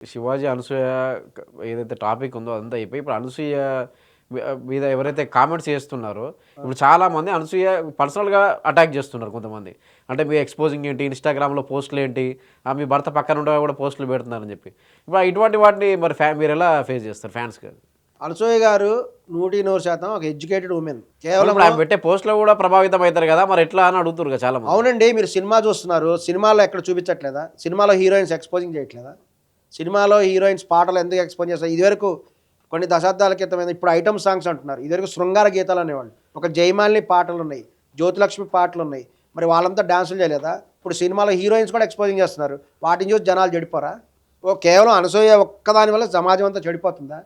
శివాజీ, అనసూయ ఏదైతే టాపిక్ ఉందో అదంతా అయిపోయి, ఇప్పుడు అనసూయ మీద ఎవరైతే కామెంట్స్ చేస్తున్నారో, ఇప్పుడు చాలామంది అనసూయ పర్సనల్‌గా అటాక్ చేస్తున్నారు కొంతమంది. అంటే మీ ఎక్స్‌పోజింగ్ ఏంటి, ఇన్‌స్టాగ్రామ్‌లో పోస్టులు ఏంటి, మీ భర్త పక్కన ఉండగా కూడా పోస్టులు పెడుతున్నారని చెప్పి. ఇప్పుడు ఇటువంటి వాటిని మరి మీరెలా ఫేస్ చేస్తారు ఫ్యాన్స్‌గా? అనసూయ గారు 100% ఒక ఎడ్యుకేటెడ్ ఉమెన్. కేవలం ఇప్పుడు ఆమె పెట్టే పోస్టులు కూడా ప్రభావితం అవుతారు కదా, మరి ఎట్లా అని అడుగుతున్నారు కదా చాలామంది. అవునండి. మీరు సినిమా చూస్తున్నారు. సినిమాలో ఎక్కడ చూపించట్లేదా? సినిమాలో హీరోయిన్స్ ఎక్స్‌పోజింగ్ చేయట్లేదా? సినిమాలో హీరోయిన్స్ పాటలు ఎందుకు ఎక్స్‌పోజ్ చేస్తారు? ఇదివరకు కొన్ని దశాబ్దాల క్రితం ఇప్పుడు ఐటెమ్ సాంగ్స్ అంటున్నారు. ఇదివరకు శృంగార గీతాలు అనేవాళ్ళు. ఒక జయమాలిని పాటలున్నాయి, జ్యోతిలక్ష్మి పాటలున్నాయి. మరి వాళ్ళంతా డాన్సులు చేయలేదా? ఇప్పుడు సినిమాలో హీరోయిన్స్ కూడా ఎక్స్‌పోజింగ్ చేస్తున్నారు. వాటిని చూసి జనాలు చెడిపోరా? కేవలం అనసూయ ఒక్కదాని వల్ల సమాజం అంతా చెడిపోతుందా?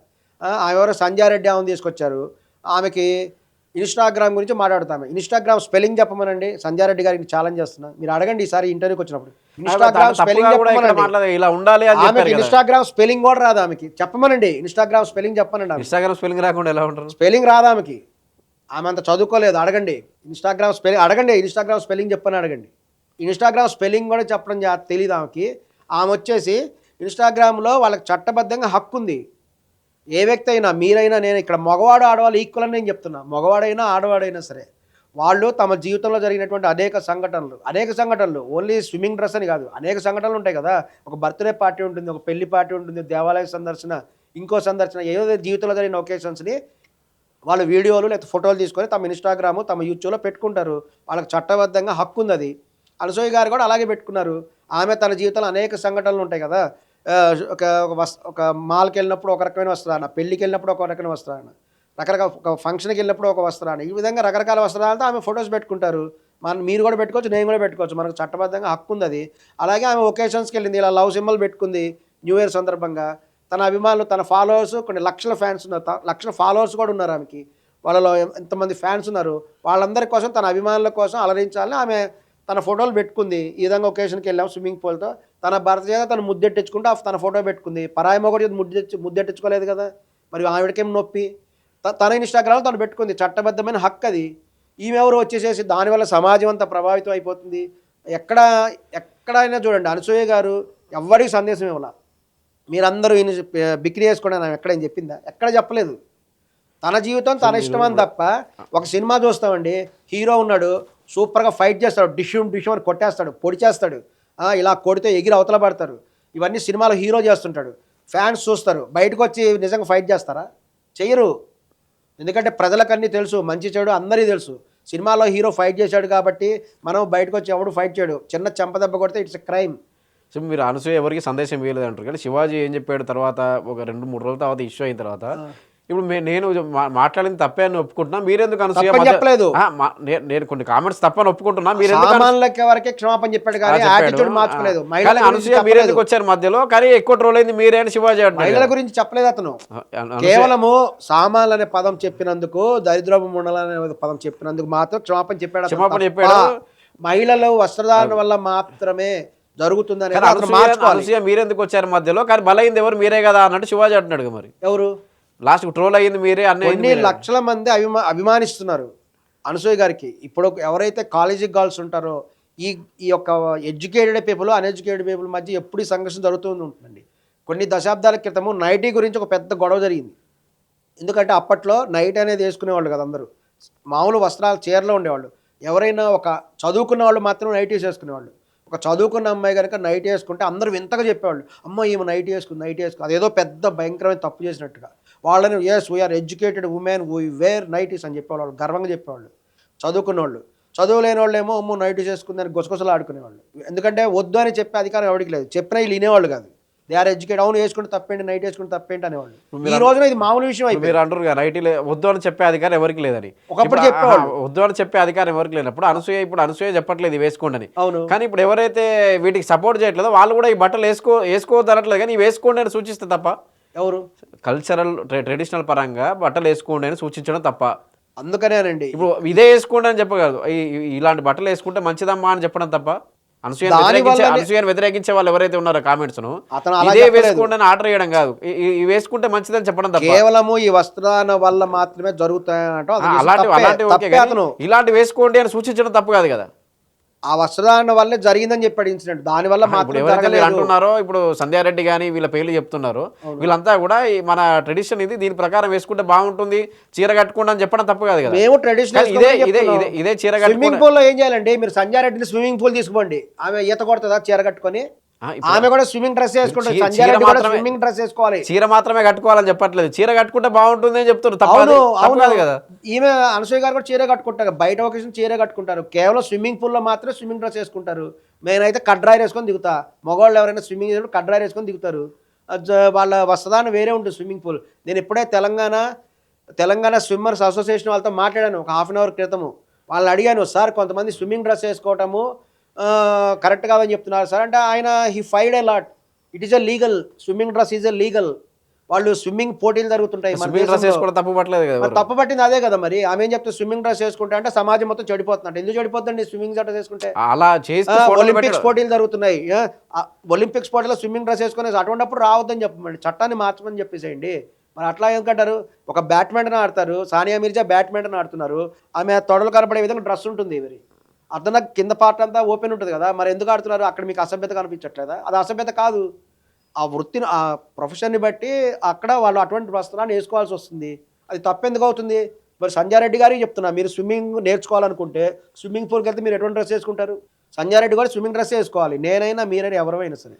ఆమె ఎవరో సంజయారెడ్డి ఆమెను తీసుకొచ్చారు. ఆమెకి ఇన్‌స్టాగ్రామ్ గురించి మాట్లాడుతాము. ఇన్‌స్టాగ్రామ్ స్పెల్లింగ్ చెప్పమనండి. సంజయారెడ్డి గారికి ఛాలెంజ్ చేస్తున్నా. మీరు అడగండి ఈసారి ఇంటర్వ్యూకి వచ్చినప్పుడు. ఇన్‌స్టాగ్రామ్ స్పెల్లింగ్ చెప్పమనండి. ఇలా ఉండాలి అని ఆమెకి చెప్పారు కదా. ఇన్‌స్టాగ్రామ్ స్పెల్లింగ్ కూడా రాదు ఆమెకి. చెప్పమనండి. ఇన్‌స్టాగ్రామ్ స్పెల్లింగ్ చెప్పమనండి ఆమెకి. ఇన్‌స్టాగ్రామ్ స్పెల్లింగ్ రాకుండా ఎలా ఉంటారు? స్పెల్లింగ్ రాదు ఆమెకి. ఆమె అంత చదువుకోలేదు. అడగండి. ఇన్‌స్టాగ్రామ్ స్పెల్లింగ్ అడగండి. ఇన్‌స్టాగ్రామ్ స్పెల్లింగ్ చెప్పని అడగండి. ఇన్‌స్టాగ్రామ్ స్పెల్లింగ్ కూడా చెప్పడం తెలీదు ఆమెకి. ఆమె వచ్చేసి ఇన్‌స్టాగ్రామ్‌లో వాళ్ళకి చట్టబద్ధంగా హక్కు ఉంది. ఏ వ్యక్తి అయినా, మీరైనా, నేను ఇక్కడ మగవాడు ఆడవాళ్ళు ఈక్వల్ అని నేను చెప్తున్నా. మగవాడైనా ఆడవాడైనా సరే వాళ్ళు తమ జీవితంలో జరిగినటువంటి అనేక సంఘటనలు ఓన్లీ స్విమ్మింగ్ డ్రెస్ అని కాదు, అనేక సంఘటనలు ఉంటాయి కదా. ఒక బర్త్డే పార్టీ ఉంటుంది, ఒక పెళ్లి పార్టీ ఉంటుంది, దేవాలయ సందర్శన, ఇంకో సందర్శన, ఏదో జీవితంలో జరిగిన ఒకేషన్స్ని వాళ్ళు వీడియోలు లేకపోతే ఫోటోలు తీసుకొని తమ ఇన్‌స్టాగ్రామ్, తమ యూట్యూబ్లో పెట్టుకుంటారు. వాళ్ళకి చట్టబద్ధంగా హక్కు ఉంది అది. అనసూయ గారు కూడా అలాగే పెట్టుకున్నారు. ఆమె తన జీవితంలో అనేక సంఘటనలు ఉంటాయి కదా. ఒక మాల్కి వెళ్ళినప్పుడు ఒక రకమైన వస్త్రాన, పెళ్ళికి వెళ్ళినప్పుడు ఒక రకమైన వస్త్రాన, రకరకాల ఒక ఫంక్షన్కి వెళ్ళినప్పుడు ఒక వస్త్రాన, ఈ విధంగా రకరకాల వస్త్రాలతో ఆమె ఫొటోస్ పెట్టుకుంటారు. మీరు కూడా పెట్టుకోవచ్చు, నేను కూడా పెట్టుకోవచ్చు. మనకు చట్టబద్ధంగా హక్కు ఉంది అది. అలాగే ఆమె ఒకేషన్స్కి వెళ్ళింది, ఇలా లవ్ సింబల్ పెట్టుకుంది న్యూ ఇయర్ సందర్భంగా. తన అభిమానులు, తన ఫాలోవర్స్, కొన్ని లక్షల ఫ్యాన్స్ ఉన్నారు, లక్షల ఫాలోవర్స్ కూడా ఉన్నారు ఆమెకి. వాళ్ళలో ఎంతమంది ఫ్యాన్స్ ఉన్నారు, వాళ్ళందరి కోసం, తన అభిమానుల కోసం అలరించాలని ఆమె తన ఫోటోలు పెట్టుకుంది. ఈ విధంగా ఒకేషన్కి వెళ్ళాం స్విమ్మింగ్ పూల్తో. తన భర్త చేత తను ముద్దెట్టించుకుంటూ తన ఫోటో పెట్టుకుంది. పరాయి మొగుడి ముద్దెట్టించుకోలేదు కదా. మరి ఆవిడకేం నొప్పి? తన ఇన్‌స్టాగ్రామ్‌లో తను పెట్టుకుంది. చట్టబద్ధమైన హక్కు అది. ఈమెవరు వచ్చేసేసి దానివల్ల సమాజం అంతా ప్రభావితం అయిపోతుంది. ఎక్కడైనా చూడండి, అనసూయ గారు ఎవ్వరికి సందేశం ఇవ్వాల. మీరందరూ బిక్రీ చేసుకోండి అని ఎక్కడైనా చెప్పిందా? ఎక్కడ చెప్పలేదు. తన జీవితం తన ఇష్టమని తప్ప. ఒక సినిమా చూస్తామండి, హీరో ఉన్నాడు, సూపర్గా ఫైట్ చేస్తాడు, డిష్యూమ్ అని కొట్టేస్తాడు, పొడి చేస్తాడు, ఇలా కొడితే ఎగిరి అవతల పడతారు. ఇవన్నీ సినిమాలో హీరో చేస్తుంటాడు. ఫ్యాన్స్ చూస్తారు. బయటకు వచ్చి నిజంగా ఫైట్ చేస్తారా? చెయ్యరు. ఎందుకంటే ప్రజలకన్నీ తెలుసు, మంచి చెడు అందరికీ తెలుసు. సినిమాలో హీరో ఫైట్ చేశాడు కాబట్టి మనం బయటకు వచ్చి ఎవడు ఫైట్ చేయడు. చిన్న చెంపదెబ్బ కొడితే ఇట్స్ క్రైమ్. సో మీరు అనసూయ ఎవరికి సందేశం ఇవ్వలేదు అంటారు కానీ, శివాజీ ఏం చెప్పాడు తర్వాత, ఒక 2-3 రోజుల తర్వాత ఇష్యూ అయిన తర్వాత, ఇప్పుడు నేను మాట్లాడింది తప్పే అని ఒప్పుకుంటున్నా, మీరెందుకు అనసూయ చెప్పలేదు? నేను కొన్ని కామెంట్స్ తప్పని ఒప్పుకుంటున్నా, మీరు వరకే క్షమాపణ చెప్పాడు కానీ యాటిట్యూడ్ మార్చుకోలేదు. అనసూయ మీరెందుకు వచ్చారు మధ్యలో, కానీ ఎక్కువ ట్రోల్ అయింది మీరే అని శివాజీ అంటారు. మహిళల గురించి చెప్పలేదు అతను. కేవలము సామాన్లు అనే పదం చెప్పినందుకు, దరిద్రపు ముండలనే పదం చెప్పినందుకు మాత్రం క్షమాపణ చెప్పాడు. మహిళలు వస్త్రధారణ వల్ల మాత్రమే జరుగుతుందని అనసూయ మీరెందుకు వచ్చారు మధ్యలో, కానీ బలైంది ఎవరు, మీరే కదా అన్నట్టు శివాజీ అంటున్నాడు. మరి ఎవరు లాస్ట్ ట్రోల్ అయ్యింది మీరే అన్ని కొన్ని లక్షల మంది అభిమానిస్తున్నారు అనసూయ గారికి. ఇప్పుడు ఎవరైతే కాలేజీ గర్ల్స్ ఉంటారో, ఈ యొక్క ఎడ్యుకేటెడ్ పీపుల్, అన్ఎడ్యుకేటెడ్ పీపుల్ మధ్య ఎప్పుడు ఈ సంఘర్షణ జరుగుతూ ఉంటుందండి. కొన్ని దశాబ్దాల క్రితము నైటీ గురించి ఒక పెద్ద గొడవ జరిగింది. ఎందుకంటే అప్పట్లో నైట్ అనేది వేసుకునేవాళ్ళు కదా అందరూ. మామూలు వస్త్రాలు చీరలో ఉండేవాళ్ళు. ఎవరైనా ఒక చదువుకున్న వాళ్ళు మాత్రం నైటీస్ వేసుకునేవాళ్ళు. ఒక చదువుకున్న అమ్మాయి కనుక నైట్ వేసుకుంటే అందరూ వింతగా చెప్పేవాళ్ళు, అమ్మ ఈమె నైట్ వేసుకుని అదేదో పెద్ద భయంకరమైన తప్పు చేసినట్టుగా. వాళ్ళని yes we are educated women, we were nineties అని చెప్పేవాళ్ళు, గర్వంగా చెప్పేవాళ్ళు. చదువుకున్న వాళ్ళు, చదువు లేని వాళ్ళు ఏమో అమ్మో నైటీస్ వేసుకుందని గుసగుసలు ఆడుకునేవాళ్ళు. ఎందుకంటే వద్దు అని చెప్పే అధికారం ఎవరికి లేదు. చెప్పినా వీళ్ళు వినేవాళ్ళు కాదు. దే ఆర్ ఎడ్యుకేటెడ్, అవును వేసుకుంటే తప్పేంటి, నైట్ వేసుకుంటే తప్పేంటి అనేవాళ్ళు. ఈ రోజున ఇది మామూలు విషయం అయిపోయింది. మీరు అంటారు నైట్ వద్దు అని చెప్పే అధికారం ఎవరికి లేదని. ఒకప్పుడు చెప్పేవాళ్ళు వద్దు అని చెప్పే అధికారం ఎవరికి లేనప్పుడు అనసూయ చెప్పట్లేదు వేసుకోండి. అవును. కానీ ఇప్పుడు ఎవరైతే వీటికి సపోర్ట్ చేయట్లేదో వాళ్ళు కూడా ఈ బట్టలు వేసుకోవద్దు అనట్లేదు, కానీ వేసుకోండి అని సూచిస్తే తప్ప. ఎవరు కల్చరల్ ట్రెడిషనల్ పరంగా బట్టలు వేసుకోండి అని సూచించడం తప్ప. అందుకనేనండి ఇప్పుడు ఇదే వేసుకోండి అని చెప్పగలదు, ఇలాంటి బట్టలు వేసుకుంటే మంచిదమ్మా అని చెప్పడం తప్ప. అనసూయను వ్యతిరేకించే వాళ్ళు ఎవరైతే ఉన్నారో కామెంట్స్ ను ఇదే వేసుకోండి అని ఆర్డర్ చేయడం కాదు, ఇవి వేసుకుంటే మంచిదని చెప్పడం తప్ప. కేవలము ఈ వస్త్రాల వల్ల మాత్రమే జరుగుతాయంటే ఇలాంటి వేసుకోండి అని సూచించడం తప్పు కాదు కదా. ఆ వస్త్రధారణ వల్లే జరిగిందని చెప్పాడు ఇన్సిడెంట్. దానివల్ల ఇప్పుడు మాత్రం ఎవరైతే మీరు జరగలేదు. అంటున్నారో ఇప్పుడు సంధ్యారెడ్డి కానీ వీళ్ళ పేర్లు చెప్తున్నారు, వీళ్ళంతా కూడా ఈ మన ట్రెడిషన్ ఇది, దీని ప్రకారం వేసుకుంటే బాగుంటుంది, చీర కట్టుకోండి అని చెప్పడం తప్పు కాదు కదా. మేము ట్రెడిషనల్ కానీ ఇదే చీర స్విమ్మింగ్ కట్టుకుని పూల్ లో ఏం చేయాలండి, మీరు సంజారెడ్డిని స్విమ్మింగ్ పూల్ తీసుకోండి, ఆమె ఈత కొడుతుందా చీర కట్టుకొని? ఆమె కూడా స్విమ్మింగ్ డ్రెస్ వేసుకుంటుంది, సంజారెడ్డి కూడా స్విమ్మింగ్ డ్రెస్ వేసుకోవాలి. చీర మాత్రమే కట్టుకోవాలని చెప్పట్లేదు, చీర కట్టుకుంటే బాగుంటుంది అని చెప్తున్నారు. తప్పు అవును తప్పు కాదు కదా. ఈమె అనసూయ గారు కూడా చీర కట్టుకుంటారు, బయట ఒకేషన్ చీర కట్టుకుంటారు, కేవలం స్విమ్మింగ్ పూల్ లో మాత్రమే స్విమ్మింగ్ డ్రెస్ వేసుకుంటారు. నేనైతే కడ్రాయర్ వేసుకొని దిగుతా, మగవాళ్ళు ఎవరైనా స్విమ్మింగ్ చేసినప్పుడు కడ్రాయర్ వేసుకొని దిగుతారు. వాళ్ళ వస్త్రధారణ వేరే ఉంటుంది స్విమ్మింగ్ పూల్. నేను ఎప్పుడే తెలంగాణ స్విమ్మర్స్ అసోసియేషన్ వాళ్ళతో మాట్లాడాను ఒక హాఫ్ అన్ అవర్ క్రితము. వాళ్ళని అడిగాను, సార్ కొంతమంది స్విమ్మింగ్ డ్రెస్ వేసుకోవటము కరెక్ట్ కాదని చెప్తున్నారు సార్ అంటే, ఆయన హీ ఫైడ్ a lot. It is illegal, swimming dress is illegal. వాళ్ళు స్విమ్మింగ్ పోటీలు జరుగుతుంటాయి, స్విమ్మింగ్ డ్రెస్ వేసుకోవడం తప్పు పట్టలేదు కదా. తప్పు పట్టింది అదే కదా. మరి ఆమె ఏం చెప్తే స్విమ్మింగ్ డ్రెస్ వేసుకుంటే అంటే సమాజం మొత్తం చెడిపోతుందంట. ఎందుకు చెడిపోతుందండి స్విమ్మింగ్ డ్రెస్ వేసుకుంటే? అలా చేస్తూ ఒలింపిక్స్ పోటీలు జరుగుతున్నాయి, ఒలింపిక్స్ పోటీలో స్విమ్మింగ్ డ్రెస్ వేసుకునే అటువంటిప్పుడు రావద్దని చెప్పమండి, చట్టాన్ని మార్చమని చెప్పేసేయండి. మరి అట్లా ఎందుకంటారు? ఒక బ్యాడ్మింటన్ ఆడతారు, సానియా మిర్జా బ్యాడ్మింటన్ ఆడుతున్నారు, ఆమె తొడలు కనపడే విధంగా డ్రెస్ ఉంటుంది, మరి అర్థం కింద పార్ట్ అంతా ఓపెన్ ఉంటుంది కదా, మరి ఎందుకు ఆడుతున్నారు? అక్కడ మీకు అసభ్యత కనిపించట్లేదా? అది అసభ్యత కాదు, ఆ వృత్తిని ఆ ప్రొఫెషన్ని బట్టి అక్కడ వాళ్ళు అటువంటి వస్త్రాన్ని వేసుకోవాల్సి వస్తుంది. అది తప్పెందుకు అవుతుంది? మరి సంజారెడ్డి గారికి చెప్తున్నా, మీరు స్విమ్మింగ్ నేర్చుకోవాలనుకుంటే స్విమ్మింగ్ పూల్కి వెళ్తే మీరు ఎటువంటి డ్రెస్ వేసుకుంటారు? సంజారెడ్డి కూడా స్విమ్మింగ్ డ్రెస్ వేసుకోవాలి, నేనైనా మీరైనా ఎవరైనా సరే.